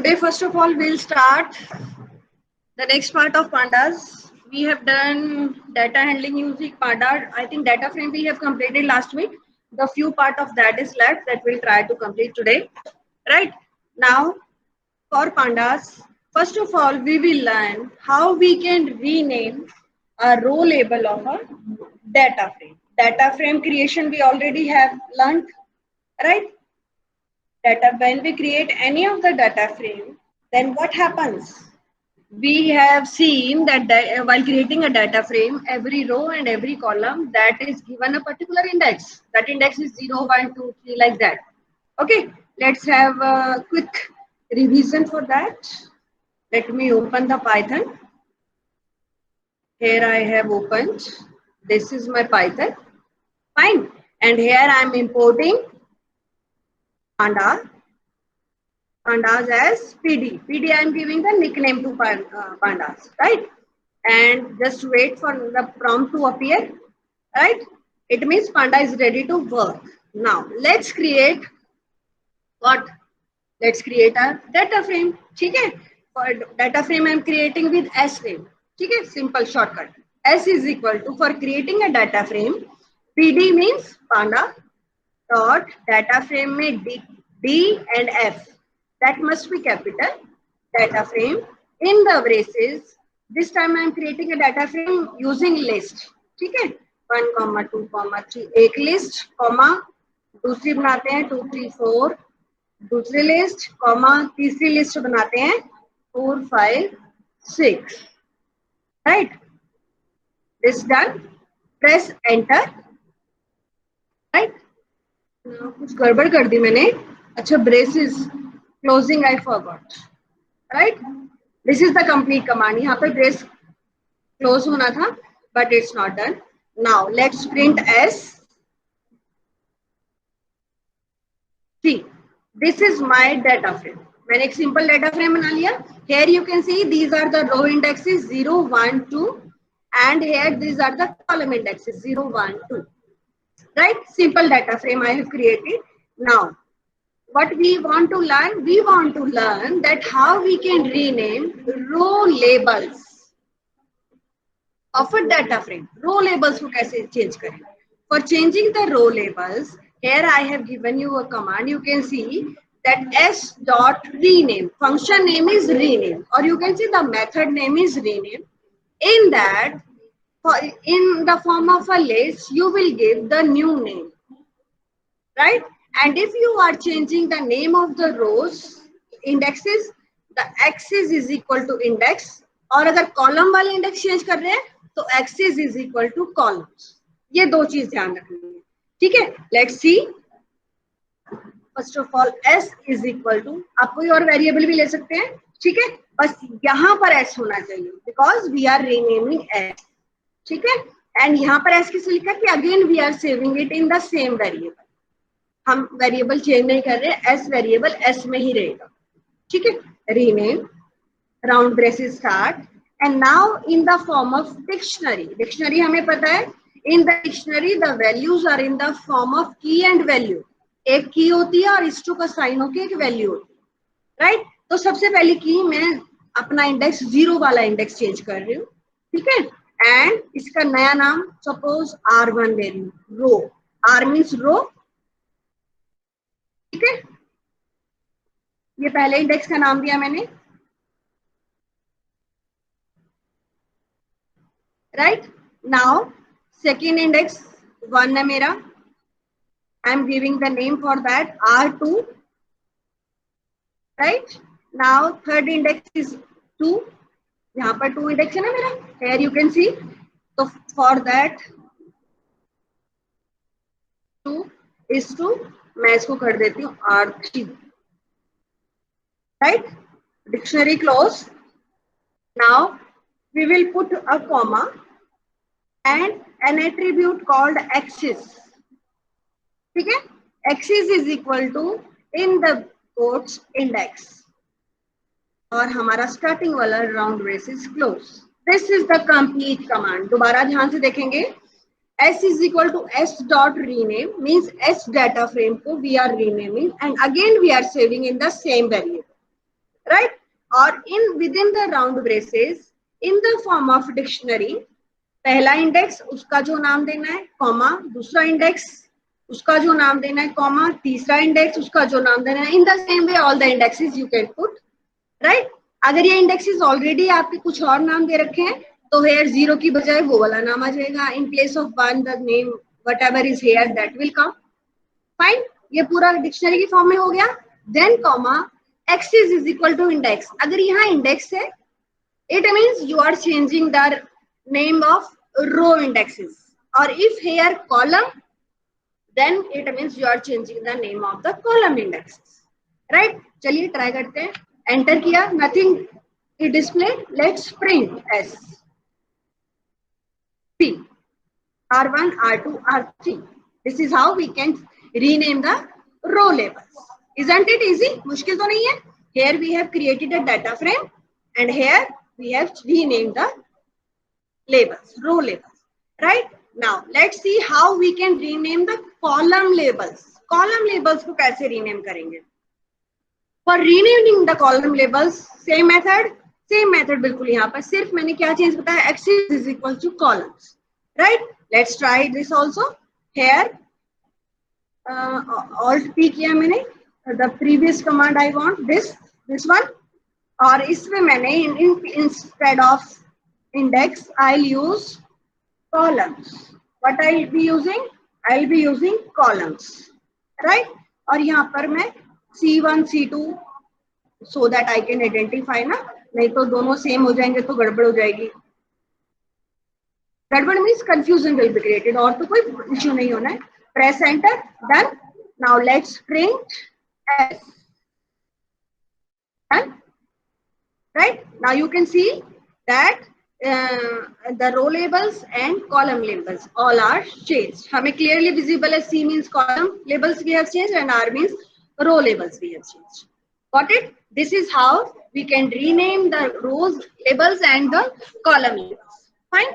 Today, first of all, we'll start the next part of pandas. We have done data handling using panda. I think data frame we have completed last week. The few part of that is left that we'll try to complete today. Right now, for pandas, first of all, we will learn how we can rename a row label of a data frame. Data frame creation we already have learned, right? Data, when we create any of the data frame, then what happens? We have seen that while creating a data frame, every row and every column that is given a particular index. That index is 0, 1, 2, 3, like that. Okay, let's have a quick revision for that. Let me open the Python. Here I have opened. This is my Python. Fine. And here I am importing pandas as PD. PD I am giving the nickname to pandas, right? And just wait for the prompt to appear, right? It means panda is ready to work. Now let's create what? Let's create a data frame. Okay? For data frame I am creating with S name. Okay? Simple shortcut. S is equal to, for creating a data frame, PD means panda dot data frame में D and F. That must be capital. Data frame in the braces. This time I am creating a data frame using list. ठीक है? 1, 2, 3 एक list, comma दूसरी बनाते हैं 2, 3, 4 दूसरी list, comma तीसरी list बनाते हैं 4, 5, 6. Right, this done. Press enter. Right, कुछ गड़बड़ कर दी मैंने. अच्छा, braces closing I forgot. Right, this is the complete command. यहाँ पे ब्रेस क्लोज होना था but it's not done. Now let's print s. See, this is my data frame. मैंने एक simple data frame बना लिया. Here you can see these are the row indexes 0, 1, 2 and here these are the column indexes 0, 1, 2. Right? Simple data frame I have created. Now, what we want to learn? We want to learn that how we can rename row labels of a data frame. Row labels को कैसे change करें? For changing the row labels, here I have given you a command. You can see that s dot rename. Function name is rename, or you can see the method name is rename. In that, in the form of a list, you will give the new name, right? And if you are changing the name of the rows, indexes, the axis is equal to index. और अगर column वाले index change कर रहे हैं, तो axis is equal to columns. ये दो चीज ध्यान रखनी है. ठीक है, let's see. First of all s is equal to, आप कोई और वेरिएबल भी ले सकते हैं. ठीक है, बस यहाँ पर s होना चाहिए because we are renaming s. ठीक है, एंड यहाँ पर s किसे लिखा कि again we are saving it in the same variable. हम वेरिएबल चेंज नहीं कर रहे, s वेरिएबल s में ही रहेगा. ठीक है, rename round braces start and now in the form of dictionary. Dictionary हमें पता है, in the dictionary the values are in the form of key and value. एक की होती है और इस टू का साइन होके एक वैल्यू होती है. राइट, तो सबसे पहले की मैं अपना इंडेक्स 0 वाला इंडेक्स चेंज कर रही हूँ. ठीक है, एंड इसका नया नाम सपोज R1 दे रही हूँ. रो, R मीन्स रो. ठीक है, ये पहले इंडेक्स का नाम दिया मैंने. राइट, नाउ second index 1 है मेरा. I am giving the name for that R2. Right, now third index is 2. यहाँ पर 2 index है ना मेरा. Here you can see. तो for that 2 is 2. मैं इसको कर देती हूँ R3. Right, dictionary close. Now we will put a comma and an attribute called axis. ठीक है, axis is equal to in the quotes index और हमारा स्टार्टिंग वाला round braces close. This is the complete command. दोबारा ध्यान से देखेंगे. s is equal to s dot rename means s data frame को we are renaming and again we are saving in the same variable. Right. और in with in the round braces in the form of dictionary, पहला index उसका जो नाम देना है, comma, दूसरा index उसका जो नाम देना है, कॉमा, तीसरा इंडेक्स उसका जो नाम देना है। इन the same way all the indexes you can put, right. अगर ये इंडेक्सेस ऑलरेडी आपके कुछ और नाम दे रखे हैं तो हेयर 0 की बजाय वो वाला नाम आ जाएगा। In place of 1 the name whatever is here that will come. Fine, ये पूरा डिक्शनरी की फॉर्म में हो गया। Then comma axis is equal to index. अगर यहाँ इंडेक्स है it means you are changing the name of row indexes, or if here column then it means you are changing the name of the column indexes, right। चलिए try करते हैं। Enter किया, nothing is displayed, let's print s p r1 r2 r3। this is how we can rename the row labels, isn't it easy? मुश्किल तो नहीं है। here we have created a data frame and here we have renamed the labels, row labels, right। now let's see how we can rename the column labels। column labels को कैसे rename करेंगे? for renaming the column labels same method बिल्कुल यहाँ पर, सिर्फ मैंने क्या change बताया, axis is equal to columns, right। let's try this also। here alt p किया मैंने, the previous command I want this one, और इसमें मैंने instead of index I'll use columns। what I'll be using? I'll be using columns, right। और यहाँ पर मैं C1 C2 so that I can identify ना, नहीं तो दोनों सेम हो जाएंगे तो गड़बड़ हो जाएगी। गड़बड़ means confusion will be created, और तो कोई इश्यू नहीं होना है। press enter, done। now let's print s, done, right। now you can see that the row labels and column labels all are changed। हमें clearly visible है, C means column labels we have changed and R means row labels we have changed। got it? this is how we can rename the rows labels and the column labels। fine।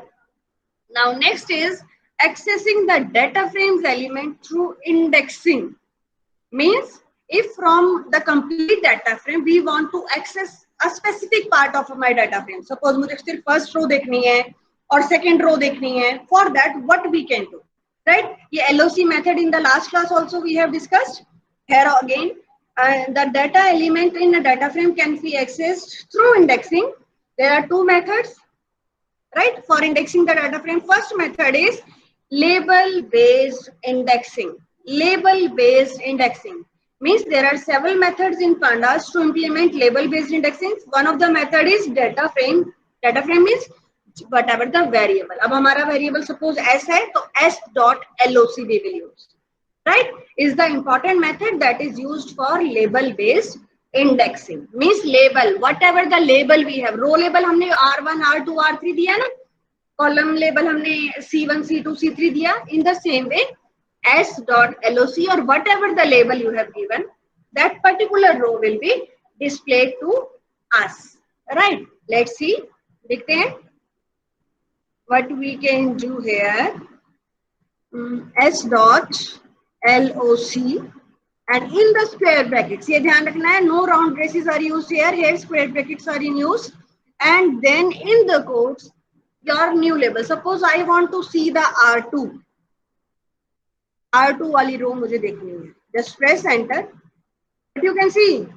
now next is accessing the data frames element through indexing। means if from the complete data frame we want to access a specific part of my data frame, suppose मुझे सिर्फ first row देखनी है और second row देखनी है, for that what we can do, right। ये LOC method in the last class also we have discussed। here again the data element in a data frame can be accessed through indexing। there are two methods, right, for indexing the data frame। first method is label based indexing। label based indexing means there are several methods in pandas to implement label based indexing। one of the method is data frame। data frame means whatever the variable। अब हमारा variable suppose s है तो s dot loc we will use, right, is the important method that is used for label based indexing। means label whatever the label we have, row label हमने r1 r2 r3 दिया ना, column label हमने c1 c2 c3 दिया। in the same way s dot loc or whatever the label you have given, that particular row will be displayed to us, right। let's see, देखते हैं what we can do here। s dot loc and in the square brackets, ये ध्यान रखना है, no round braces are used here, here square brackets are in use, and then in the quotes your new label। suppose I want to see the r2 वाली रो मुझे देखनी है, just press enter, but you can see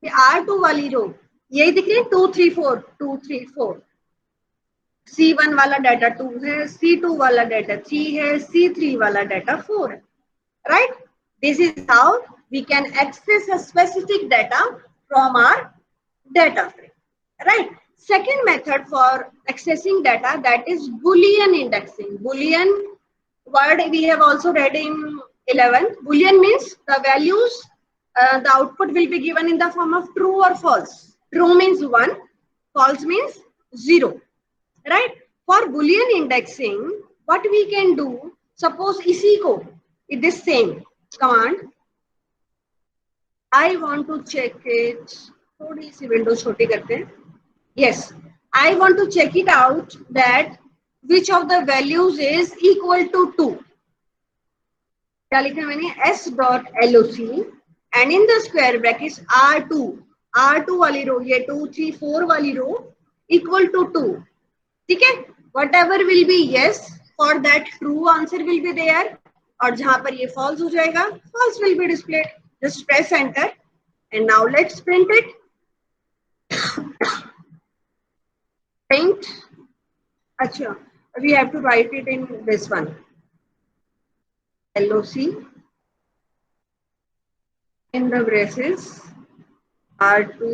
कि R2 वाली रो यही दिख रही है, 2 3 4 2 3 4। C1 वाला डाटा 2 है, C2 वाला डाटा 3 है, C3 वाला डाटा 4 है, right। this is how we can access a specific data from our data frame, right। second method for accessing data, that is Boolean indexing। Boolean word we have also read in 11th। Boolean means the values, the output will be given in the form of true or false। true means 1, false means 0, right। for Boolean indexing what we can do, suppose इसी को this same command I want to check it, थोड़ी सी window छोटी करते हैं। yes, I want to check it out that which of the values is equal to 2। क्या लिखा मैंने, s dot loc and in the square brackets r2 R2 वाली रो, ये 2 3 4 वाली रो इक्वल टू 2, ठीक है। Whatever will be yes for that true answer will be there, और जहां पर ये फॉल्स हो जाएगा false will be displayed. Just press enter and now let's print it. Print, अच्छा we have to write it in this one, LOC in the braces R2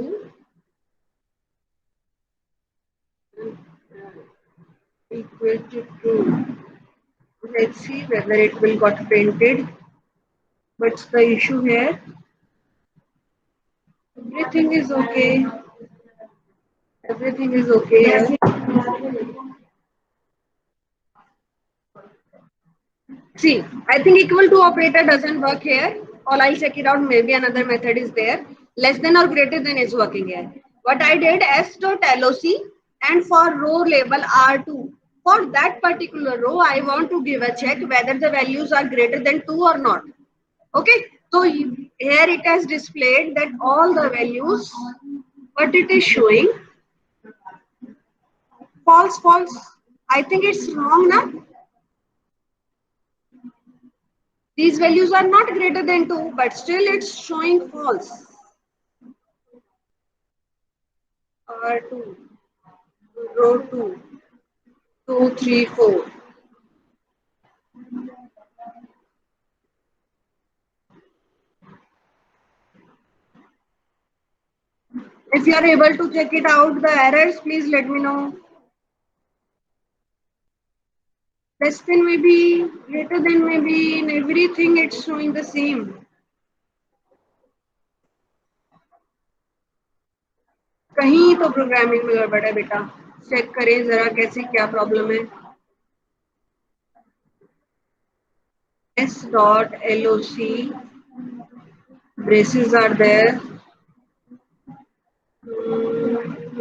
equal to true. Let's see whether it will got printed. What's the issue here? Everything is okay. Everything is okay. See, I think equal to operator doesn't work here. Or I'll check it out. Maybe another method is there. Less than or greater than is working here. What I did, s.loc, and for row label R2. For that particular row, I want to give a check whether the values are greater than 2 or not. Okay. So here it has displayed that all the values, but it is showing false, false. I think it's wrong now. These values are not greater than 2, but still it's showing false. R2, row 2, 2, 3, 4. If you are able to check it out, the errors, please let me know. Less than maybe, greater than maybe, in everything it's showing the same. कहीं तो programming में गड़बड़ है बेटा, check करें जरा कैसे क्या प्रॉब्लम है। s.loc braces are there.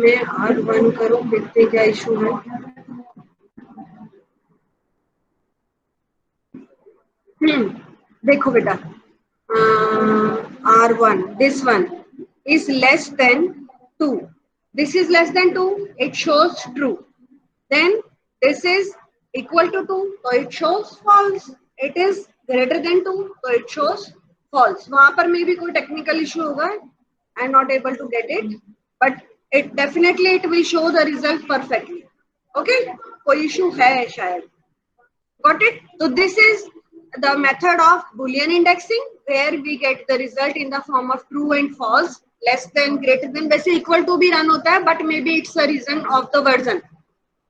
मैं R1 करूं, देखते क्या इशू है। देखो बेटा, R1, this one is less than 2. This is less than 2, it shows true. Then this is equal to 2, so it shows false. It is greater than 2, so it shows false. वहां पर में भी कोई technical issue होगा, I am not able to get it, but it definitely it will show the result perfectly. Okay, कोई issue है शायद। Got it? So this is the method of Boolean indexing, where we get the result in the form of true and false, less than, greater than, वैसे equal to भी run होता है, but maybe it's a reason of the version.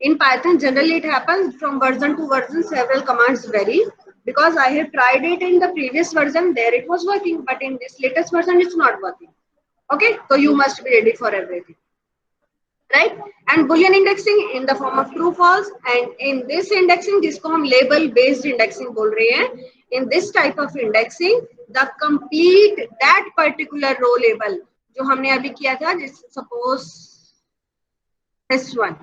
In Python, generally it happens from version to version, several commands vary. Because I have tried it in the previous version, there it was working, but in this latest version, it's not working. Okay, so you must be ready for everything. Right? And Boolean indexing in the form of true, false, and in this indexing, जिसको हम label based indexing बोल रहे हैं, in this type of indexing, the complete that particular row label जो हमने अभी किया था, suppose this one,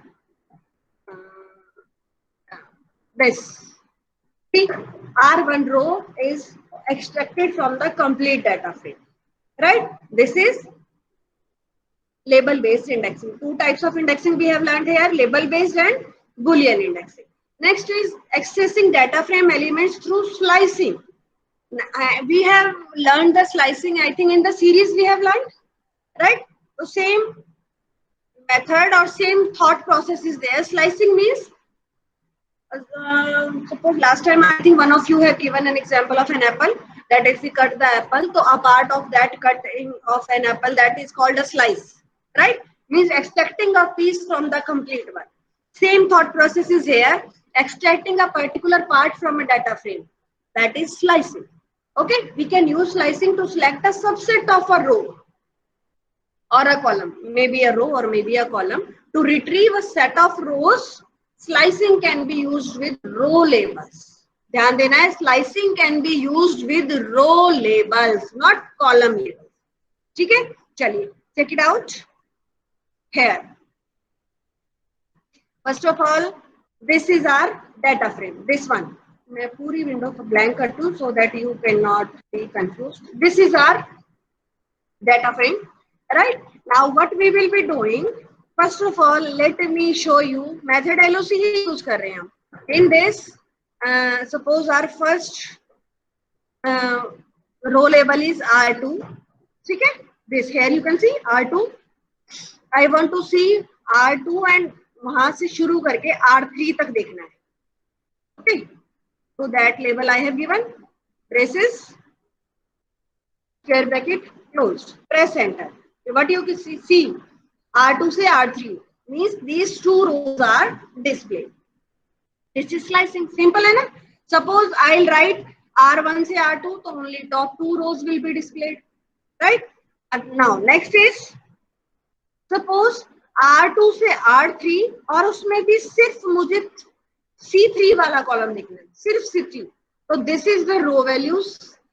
this, see, R1 row is extracted from the complete data frame, right? This is label based indexing. Two types of indexing we have learned here, label based and Boolean indexing. Next is accessing data frame elements through slicing. We have learned the slicing, I think in the series we have learned, right? So same method or same thought process is there. Slicing means, suppose last time I think one of you have given an example of an apple, that if we cut the apple, so a part of that cutting of an apple, that is called a slice. Right? Means extracting a piece from the complete one. Same thought process is here, extracting a particular part from a data frame. That is slicing. Okay, we can use slicing to select a subset of a row or a column, maybe a row or maybe a column. To retrieve a set of rows, slicing can be used with row labels. ध्यान देना है, slicing can be used with row labels, not column labels. ठीक है, चलिए check it out. Here, first of all, this is our data frame. This one, मैं पूरी window को blank कर दूँ so that you cannot be confused. This is our data frame, right? Now what we will be doing, first of all let me show you method LOC he use कर रहे हैं हम. In this suppose our first row label is R2. ठीक है, this here you can see R2. I want to see R2 and वहां से शुरू करके R3 तक देखना है. Okay, so that label I have given, braces, square bracket closed, press enter. What you can see, R2 से R3 means these two rows are displayed. This is slicing. Simple है ना. Suppose I'll write R1 से R2, तो only top two rows will be displayed, right? Now next is suppose R2 से R3 और उसमें भी सिर्फ मुझे C3 वाला कॉलम दिखना है, सिर्फ C3. तो दिस इज द रो वैल्यूज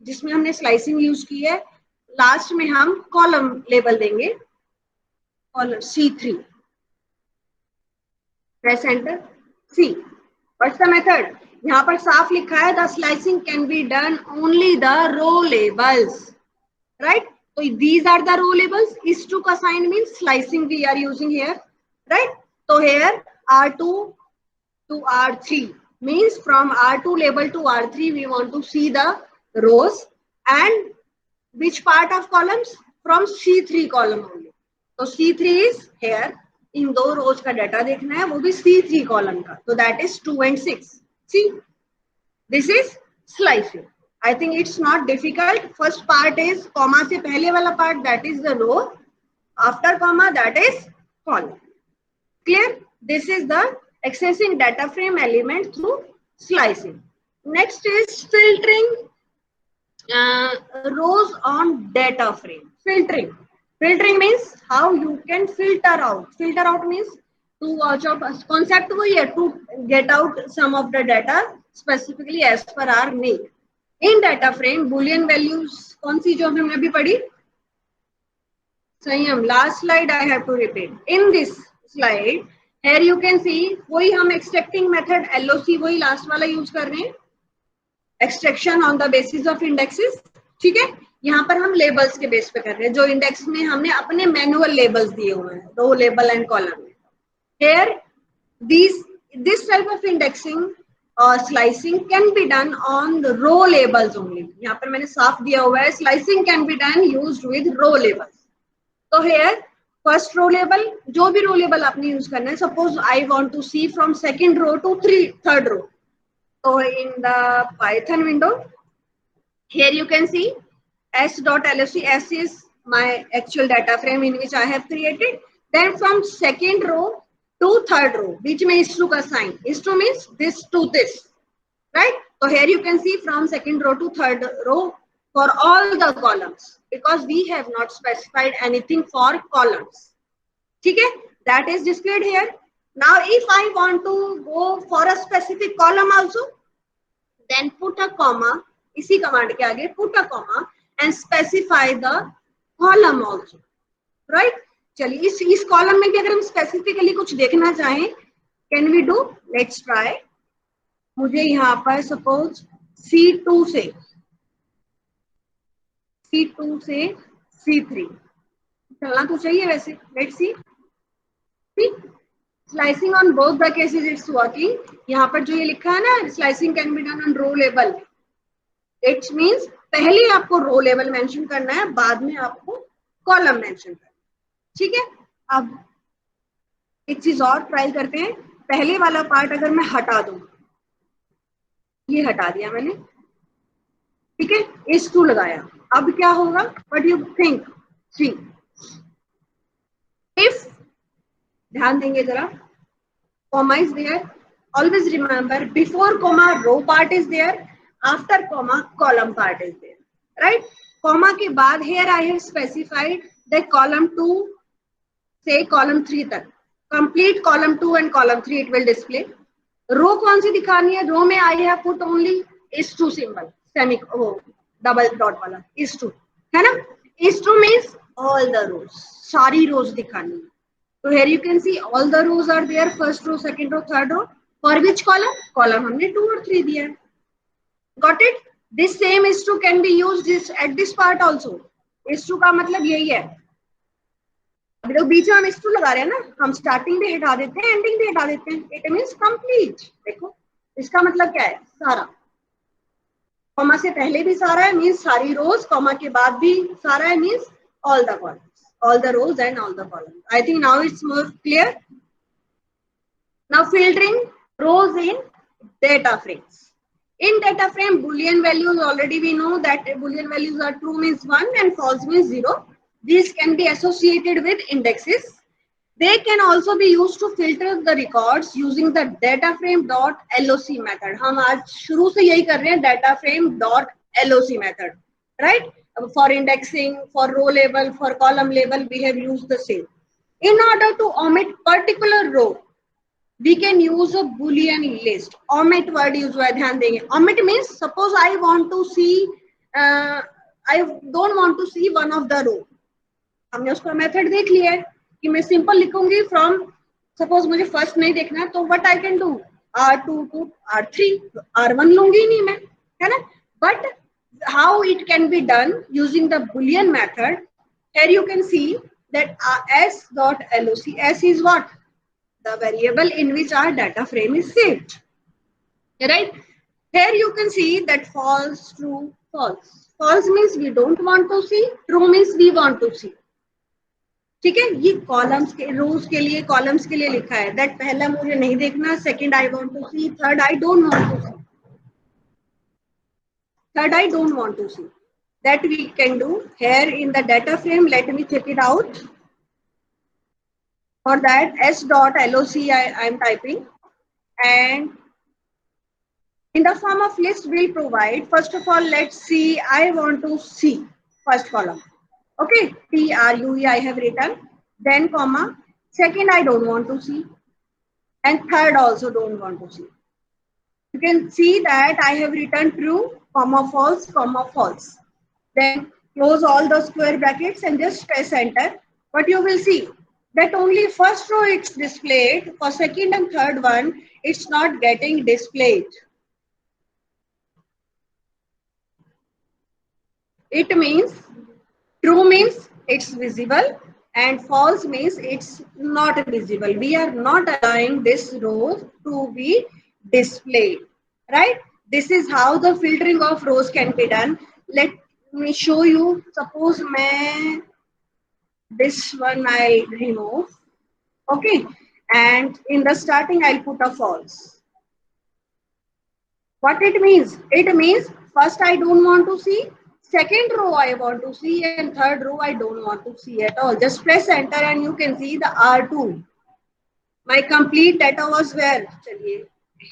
जिसमें हमने स्लाइसिंग यूज की है. लास्ट में हम कॉलम लेबल देंगे, column C3. Press enter. See what's the method, यहाँ पर साफ लिखा है the slicing can be done only the row labels, right? So these are the row labels. Is2 का sign means slicing we are using here, right? So here R2 to R3 means from R2 label to R3 we want to see the rows and which part of columns, from C3 column only. So C3 is here. इन दो rows का data देखना है, वो भी C3 column का. So that is 2 and 6. See, this is slicing. I think it's not difficult. First part is comma से पहले वाला part, that is the row. After comma, that is column. Clear? This is the accessing data frame element through slicing. Next is filtering rows on data frame. Filtering. Filtering means how you can filter out. Filter out means to watch out. Concept वही है, to get out some of the data specifically as per our need. In data frame boolean values कौन सी जो हमने अभी पढ़ी, सही हम last slide I have to repeat. In this slide here you can see वही हम extracting method LOC वही last वाला यूज कर रहे हैं, extraction on the basis of indexes. ठीक है, यहाँ पर हम लेबल्स के बेस पे कर रहे हैं जो इंडेक्स में हमने अपने मैनुअल लेबल्स दिए हुए हैं, row label and column. Here this type of indexing और slicing can be done on the row labels only. यहाँ पर मैंने साफ दिया हुआ है slicing can be done used with row labels. तो हियर फर्स्ट रो लेबल, जो भी रो लेबल आपने यूज करना है, suppose I want to see from second row to third row. तो in the Python window here you can C s.loc. s is my actual data frame in which I have created. Then from second row to third row, बीच में is2 का sign. is2 means this to this, right? So here you can see from second row to third row for all the columns because we have not specified anything for columns. ठीक है, that is displayed here. Now if I want to go for a specific column also, then put a comma. इसी command के आगे put a comma and specify the column also, right? चलिए इस column में भी अगर हम स्पेसिफिकली कुछ देखना चाहें, can we do, let's try. मुझे यहाँ पर सपोज C2 से C3 चलना तो चाहिए वैसे. Let's see. Slicing on both the cases it's working. यहाँ पर जो ये लिखा है ना slicing can be done on row label, it means पहले आपको रो लेबल मेंशन करना है, बाद में आपको कॉलम मेंशन करना है. ठीक है, अब एक चीज और ट्राई करते हैं. पहले वाला पार्ट अगर मैं हटा दूं, ये हटा दिया मैंने, ठीक है, is2 लगाया, अब क्या होगा, what you think? See if, ध्यान देंगे जरा, comma is there, always remember before comma row part is there, after comma column part is there, right? Comma के बाद here I have specified that column 2 से कॉलम 3 तक, complete column 2 and column 3 it will display. Row कौन सी दिखानी है? Row में I have put only is2 symbol, semi वो डबल डॉट वाला is2 है ना. is2 मींस ऑल द रोज, सारी रोज दिखानी है. तो here you can see all the rows are there, first row, second row, third row. For which column? Column हमने 2 और 3 दिया है. Got it? This same is2 can be used at this part also. is2 का मतलब यही है, अभी तो बीच में हम स्टू लगा रहे हैं ना, हम स्टार्टिंग भी हटा देते हैं, एंडिंग भी हटा देते हैं, इट मीन्स कंप्लीट। देखो इसका मतलब क्या है, सारा। कॉमा से पहले भी सारा है मीन्स सारी रोज, कॉमा के बाद भी सारा है means all the columns, all the rows and all the columns. I think now it's more clear. Now filtering rows in data frames. In data frame, Boolean values, already we know that Boolean values are true means 1 and false means 0. These can be associated with indexes. They can also be used to filter the records using the data frame dot loc method. हम आज शुरू से यही कर रहे हैं, data frame dot loc method, right? For indexing, for row label, for column label, we have used the same. In order to omit particular row, we can use a boolean list. Omit word use हुआ है, ध्यान देंगे. Omit means suppose I want to see, I don't want to see one of the row. हमने उसका method देख लिया है कि मैं सिंपल लिखूंगी फ्रॉम, सपोज मुझे फर्स्ट नहीं देखना तो what I can do, R2 to R3, R1 लूंगी नहीं मैं, है ना. But how it can be done using the boolean method, here you can see that s dot loc, s is what, the variable in which our data frame is saved, right? Here you can see that false, true, false. False means we don't want to see, true means we want to see. ठीक है, ये columns के, रोज के लिए, columns के लिए लिखा है दैट पहला मुझे नहीं देखना, second I want to see, third I don't want to see, third I don't want to see. That we can do here in the data frame. Let me check it out. For that, s dot loc I am typing, and in the form of list we'll provide, first of all, let's see, I want to see first column. Okay, TRUE I have written, then comma, second I don't want to see, and third also don't want to see. You can see that I have written true, comma false, comma false. Then close all the square brackets and just press enter. But you will see that only first row it's displayed, for second and third one it's not getting displayed. It means true means it's visible and false means it's not visible. We are not allowing this row to be displayed, right? This is how the filtering of rows can be done. Let me show you. Suppose this one I'll remove, okay, and in the starting I'll put a false. What it means? It means first I don't want to see, second row I want to see, and third row I don't want to see at all. Just press enter and you can see the R2. My complete data was where?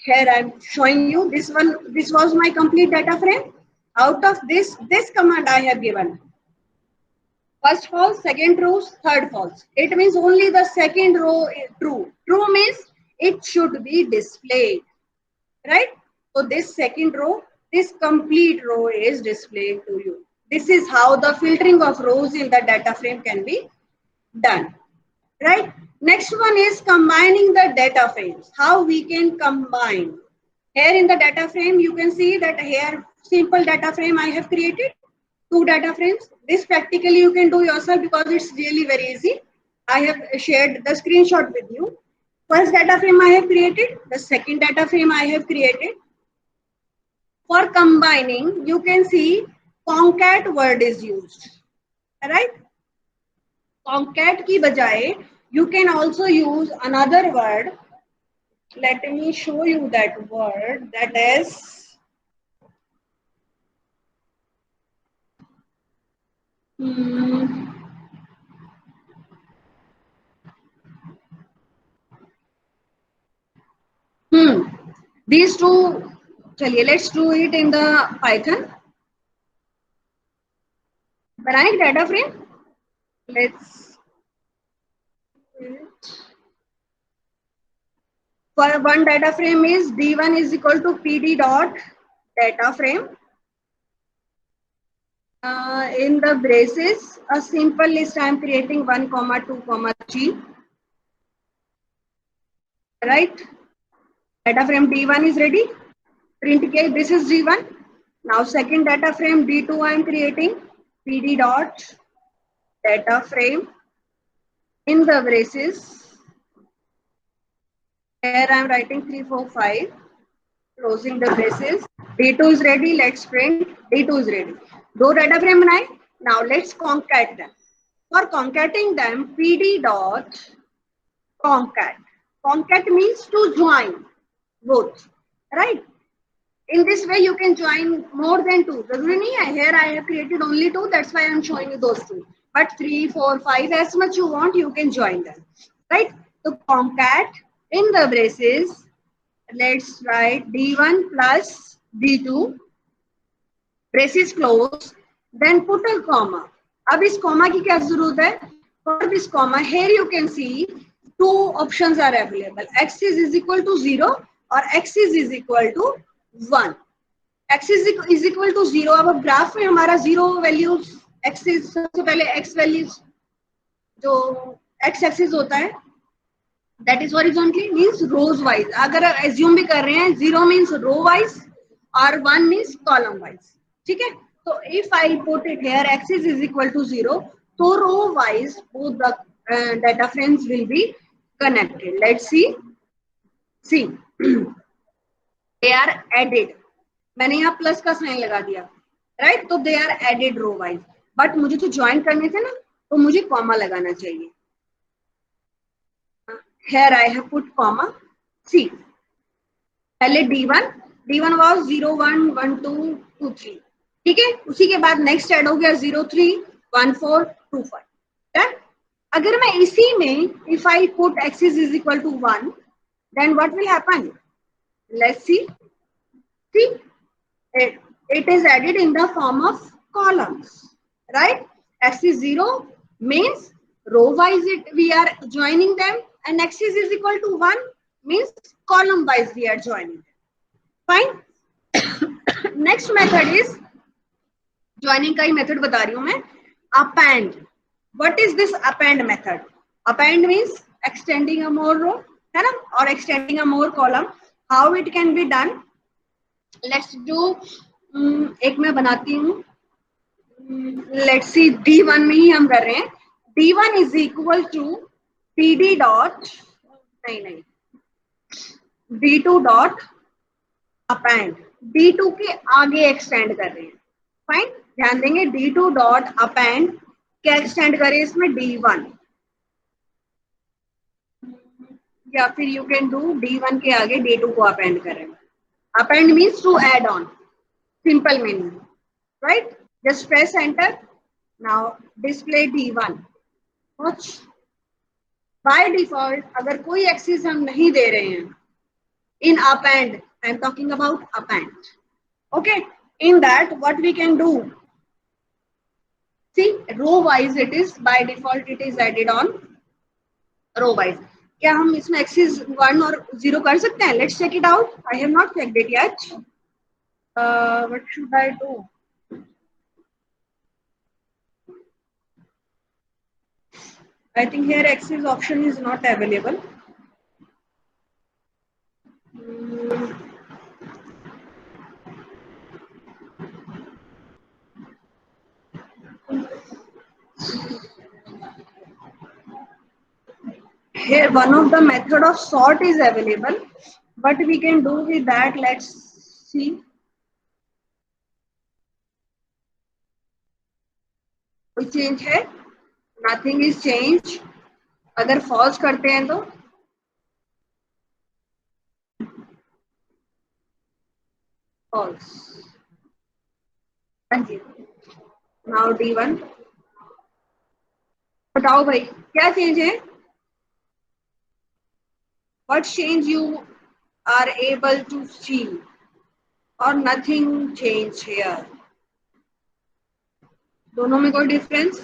Here I'm showing you this one. This was my complete data frame. Out of this command I have given. First false, second true, third false. It means only the second row is true. True means it should be displayed, right? So this second row, this complete row is displayed to you. This is how the filtering of rows in the data frame can be done, right? Next one is combining the data frames. How we can combine. Here in the data frame, you can see that here simple data frame I have created, 2 data frames. This practically you can do yourself because it's really very easy. I have shared the screenshot with you. First data frame I have created, the second data frame I have created. For combining, you can see concat word is used, right? Concat ki bajaye, you can also use another word. Let me show you that word, that is these two. चलिए, let's do it in the Python. बनाए data frame. Let's for one data frame is D1 is equal to PD dot data frame. In the braces, a simple list I am creating 1, 2, 3. Right? Data frame D1 is ready. Print K, this is D1. Now second data frame D2 I am creating. PD dot data frame. in the braces. Here I am writing 3, 4, 5. Closing the braces. D2 is ready. Let's print. D2 is ready. दो data frame बनाए. Now let's concat them. For concating them, PD dot concat. Concat means to join both, right? In this way, you can join more than two. जरूरी नहीं है. Here I have created only two. That's why I am showing you those two. But 3, 4, 5, as much you want, you can join them, right? So concat in the braces. Let's write D1 plus D2. Braces close. Then put a comma. अब इस comma की क्या जरूरत है? For this comma, here you can see two options are available. X is equal to 0 or X is equal to 1. X is equal to 0. अब graph में हमारा 0 values axis, सबसे पहले x वैल्यूज जो x एक्सिस होता है that is horizontally means rows wise. अगर assume भी कर रहे हैं 0 means row wise और 1 means column wise. ठीक है. So if I put it here axis is equal to 0, so row wise both the data frames will be connected. Let's see. See, they are added. मैंने यहाँ plus का sign लगा दिया, right? तो they are added row wise. But मुझे तो join करने थे ना, तो मुझे कॉमा लगाना चाहिए. Here I have put comma. See, पहले D1 was 0, 1, 1, 2, 2, 3. ठीक है. उसी के बाद नेक्स्ट ऐड हो गया 0, 3, 1, 4, 2, 5. अगर मैं इसी में if I put x is equal to 1, then what will happen? Let's see. See, it is added in the form of columns, right? X is 0 means row wise we are joining them, and x is equal to 1 means column wise we are joining them. Fine. Next method is joining का ही method बता रही हूँ मैं. Append. What is this append method? Append means extending a more row, है ना, or extending a more column. How it can be done? Let's do एक मैं बनाती हूँ. Let's see, D1 में ही हम कर रहे हैं. D1 is equal to PD dot नहीं D2 dot append. D2 के आगे एक्सटेंड कर रहे हैं. फाइन. ध्यान देंगे D2 dot append क्या एक्सटेंड करें इसमें? D1, या फिर यू कैन डू D1 के आगे D2 को अपेंड करें. Append means to add on. Simple meaning, right? Just press enter. Now display D1. Watch. By default, अगर कोई एक्सिस हम नहीं दे रहे हैं in append, I am talking about append. Okay. In that, what we can do? See, row wise it is by default it is added on row wise. क्या हम इसमें axis 1 और 0 कर सकते हैं? Let's check it out. I have not checked it yet. What should I do? I think here axis option is not available. Here one of the method of sort is available. What we can do with that? Let's see. कोई change है? Nothing is changed. अगर false करते हैं तो false. हाँ जी. Now D1. बताओ भाई क्या चेंज है? What change you are able to see, or nothing change here? दोनों में कोई difference?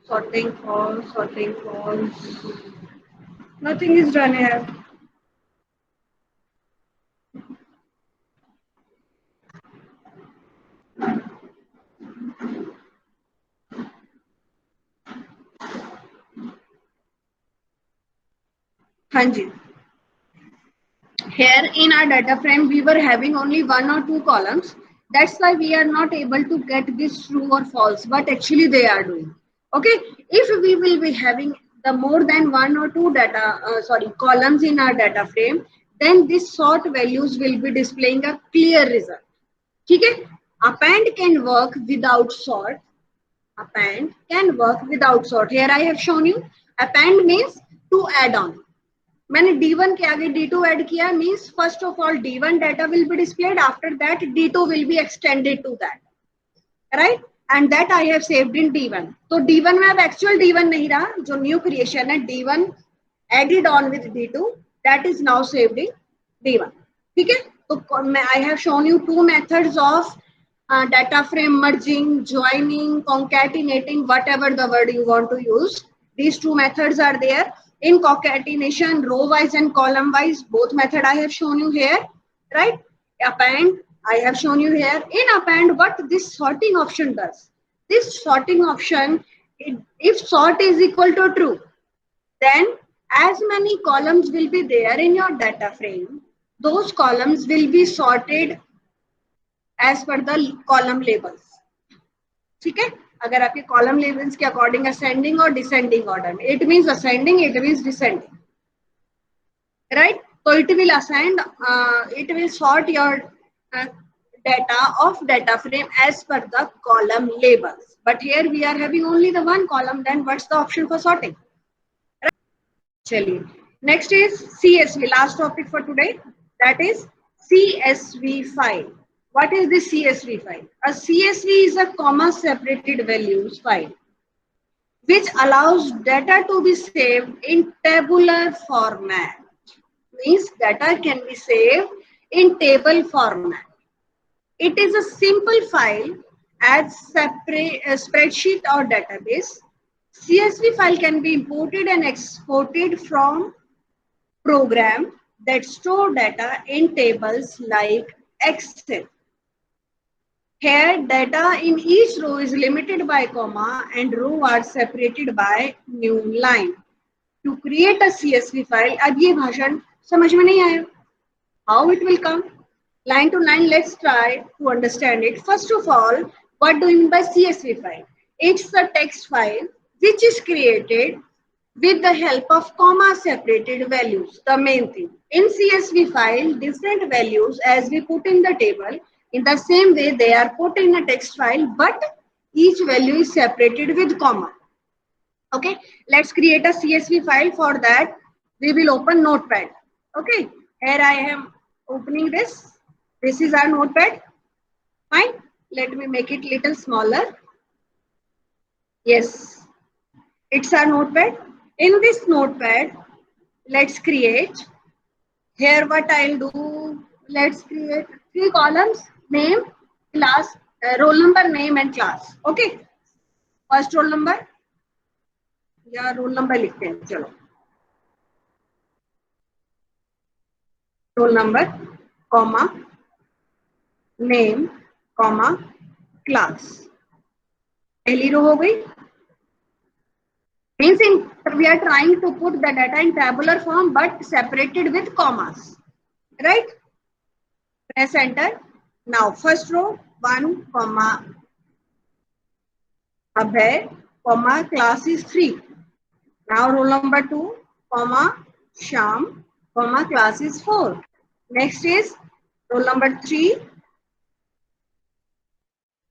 Sorting false. Nothing is done here. हाँ जी. Here in our data frame we were having only 1 or 2 columns. That's why we are not able to get this true or false, but actually they are doing. Okay, if we will be having the more than one or two columns in our data frame, then this sort values will be displaying a clear result. ठीक है? Append can work without sort. Append can work without sort. Here I have shown you. Append means to add on. मैंने D1 के आगे D2 add किया means first of all D1 data will be displayed, after that D2 will be extended to that, right? And that I have saved in D1. तो D1 में अब actual D1 नहीं रहा, जो new creation है D1 added on with D2, that is now saved in D1. ठीक है? तो I have shown you two methods of data frame merging, joining, concatenating, whatever the word you want to use. These two methods are there. In concatenation, row wise and column wise, both method I have shown you here, right? Append, I have shown you here. In append, what this sorting option does, this sorting option, if sort is equal to true, then as many columns will be there in your data frame, those columns will be sorted as per the column labels. ठीक है? अगर आपके column labels के according ascending और descending order में, it means ascending, it means descending, right? तो it will ascend, it will sort your data of data frame as per the column labels. But here we are having only the one column, then what's the option for sorting? Right? चलिए, next is CSV, last topic for today, that is CSV file. What is the CSV file? A CSV is a comma separated values file which allows data to be saved in tabular format. Means data can be saved in table format. It is a simple file as separate spreadsheet or database. CSV file can be imported and exported from program that store data in tables like Excel. Here, data in each row is limited by comma and row are separated by new line. To create a CSV file, अब ये भाषण समझ में नहीं आया. How it will come? Line to line, let's try to understand it. First of all, what do you mean by CSV file? It's a text file which is created with the help of comma separated values. The main thing. In CSV file, different values as we put in the table, in the same way they are put in a text file, but each value is separated with comma. Okay, let's create a CSV file. For that, we will open Notepad. Okay, here I am opening this. This is our Notepad. Fine. Let me make it little smaller. Yes, it's our Notepad. In this Notepad, let's create. Here what I'll do, let's create 3 columns, name, class, roll number, name and class. Okay. First roll number. या roll number लिखते हैं, चलो roll number comma name comma class, पहली रो हो गई. Means we are trying to put the data in tabular form but separated with commas, right? Press enter. Now first row 1 comma Abhay comma class is 3. Now roll number 2, comma Sham, comma class is 4. Next is roll number 3,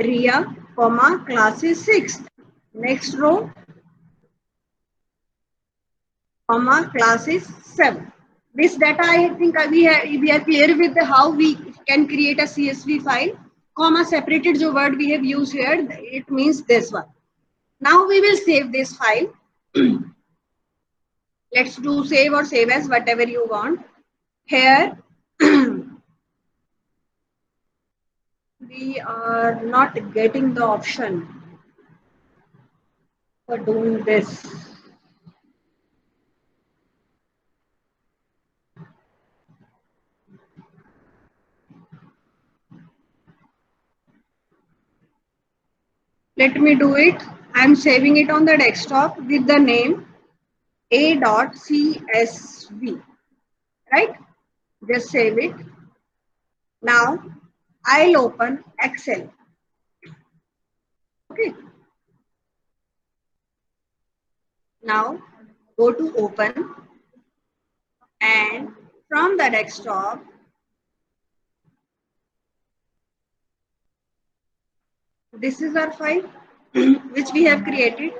Riya, comma class is 6. Next row, comma class is 7. This data I think we are clear with how we can create a CSV file. Comma separated जो word we have used here, it means this one. Now we will save this file. Let's do save or save as, whatever you want. Here we are not getting the option for doing this. Let me do it. I'm saving it on the desktop with the name a.csv, right? Just save it. Now I'll open Excel. Okay. Now go to open, and from the desktop, this is our file which we have created.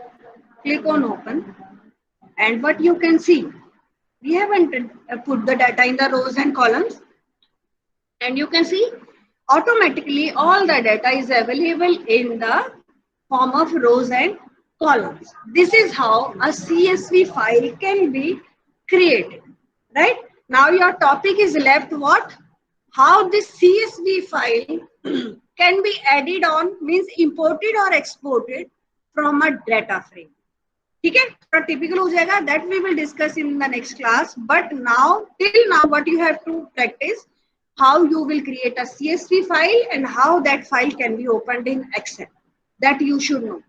Click on open, and what you can see, we haven't put the data in the rows and columns, and you can see automatically all the data is available in the form of rows and columns. This is how a CSV file can be created, right? Now your topic is left what? How this CSV file can be added on, means imported or exported from a data frame. ठीक है, थोड़ा typical हो जाएगा, that we will discuss in the next class. But now, till now, what you have to practice, how you will create a CSV file and how that file can be opened in Excel. That you should know.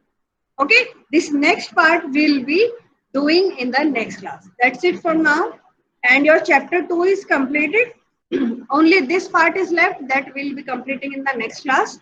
Okay, this next part will be doing in the next class. That's it for now. And your chapter 2 is completed. Only this part is left that we'll be completing in the next class.